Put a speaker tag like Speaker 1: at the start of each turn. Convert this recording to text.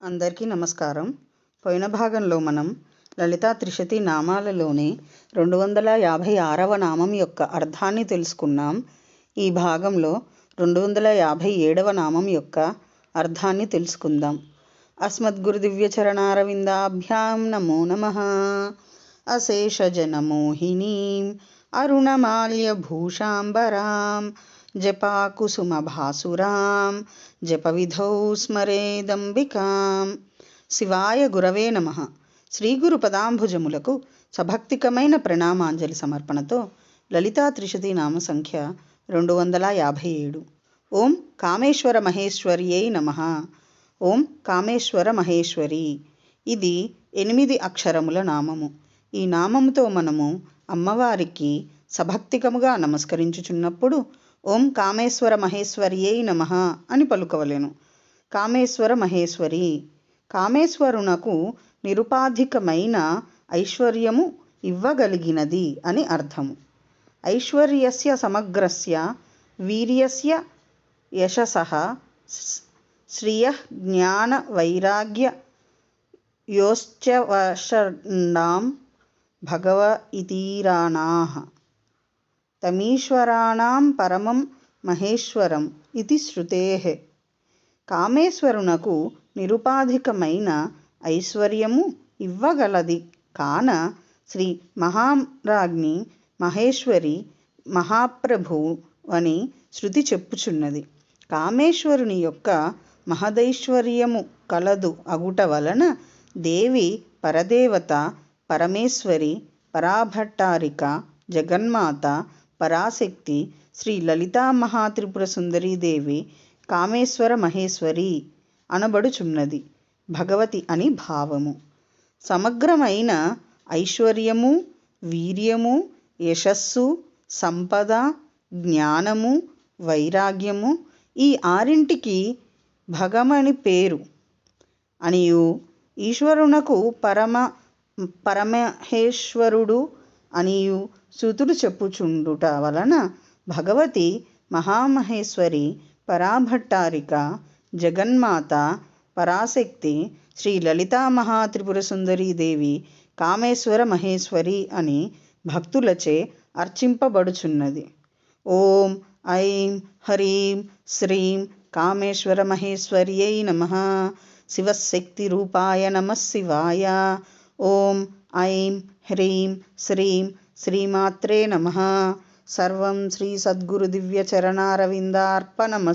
Speaker 1: అందరికీ నమస్కారం. పోయిన భాగంలో మనం లలితా త్రిశతి నామాలలోని 256వ నామం యొక్క అర్థాన్ని తెలుసుకున్నాం. ఈ భాగంలో 257వ నామం యొక్క అర్థాన్ని తెలుసుకుందాం. అస్మద్గురు దివ్యచరణారవిందాభ్యాం నమో నమః. అశేషజనమోహినీం అరుణమాల్యభూషాంబరాం జపాకుసుమభాసురాం జపవిధౌ స్మరేదంబికాం. శివాయ గురవే నమః. శ్రీగురు పదాంభుజములకు సభక్తికమైన ప్రణామాంజలి సమర్పణతో లలితా త్రిశతి నామ సంఖ్య 257. ఓం కామేశ్వర మహేశ్వర్యై నమః. ఓం కామేశ్వర మహేశ్వరి. ఇది 8 అక్షరముల నామము. ఈ నామముతో మనము అమ్మవారికి సభక్తికముగా నమస్కరించుచున్నప్పుడు ఓం కామేశ్వర మహేశ్వర్యై నమః అని పలుకవలెను. కామేశ్వర మహేశ్వరి. కామేశ్వరునకు నిరుపాధికమైన ఐశ్వర్యము ఇవ్వగలిగినది అని అర్థము. ఐశ్వర్యస్య సమగ్రస్య వీర్యస్య యశసః శ్రియః జ్ఞాన వైరాగ్య యోశ్చవషణాం భగవఇతీరాణాః తమీశ్వరాణాం పరమం మహేశ్వరం ఇది శృతేః. కామేశ్వరునకు నిరుపాధికమైన ఐశ్వర్యము ఇవ్వగలది కాన శ్రీ మహారాజ్ఞి మహేశ్వరి మహాప్రభువు అని శృతి చెప్పుచున్నది. కామేశ్వరుని యొక్క మహదైశ్వర్యము కలదు అగుట వలన దేవి పరదేవత పరమేశ్వరి పరాభట్టారిక జగన్మాత పరాశక్తి శ్రీ లలితా మహాత్రిపుర సుందరీదేవి కామేశ్వర మహేశ్వరి అనబడుచున్నది. భగవతి అని భావము. సమగ్రమైన ఐశ్వర్యము, వీర్యము, యశస్సు, సంపద, జ్ఞానము, వైరాగ్యము ఈ ఆరింటికి భగమని పేరు అనియు ఈశ్వరునకు పరమహేశ్వరుడు అనియు శృతులు చెప్పుచుండుట వలన భగవతి మహామహేశ్వరి పరాభట్టారిక జగన్మాత పరాశక్తి శ్రీ లలితా మహాత్రిపుర సుందరీదేవి కామేశ్వర మహేశ్వరి అని భక్తులచే అర్చింపబడుచున్నది. ఓం ఐం హ్రీం శ్రీం కామేశ్వర మహేశ్వర్యై నమః. శివశక్తి రూపాయ నమః శివాయ. ఓం ఐం హ్రీం శ్రీం శ్రీమాత్రే నమః. సర్వం శ్రీ సద్గురు దివ్య చరణారవిందార్పణమస్తు.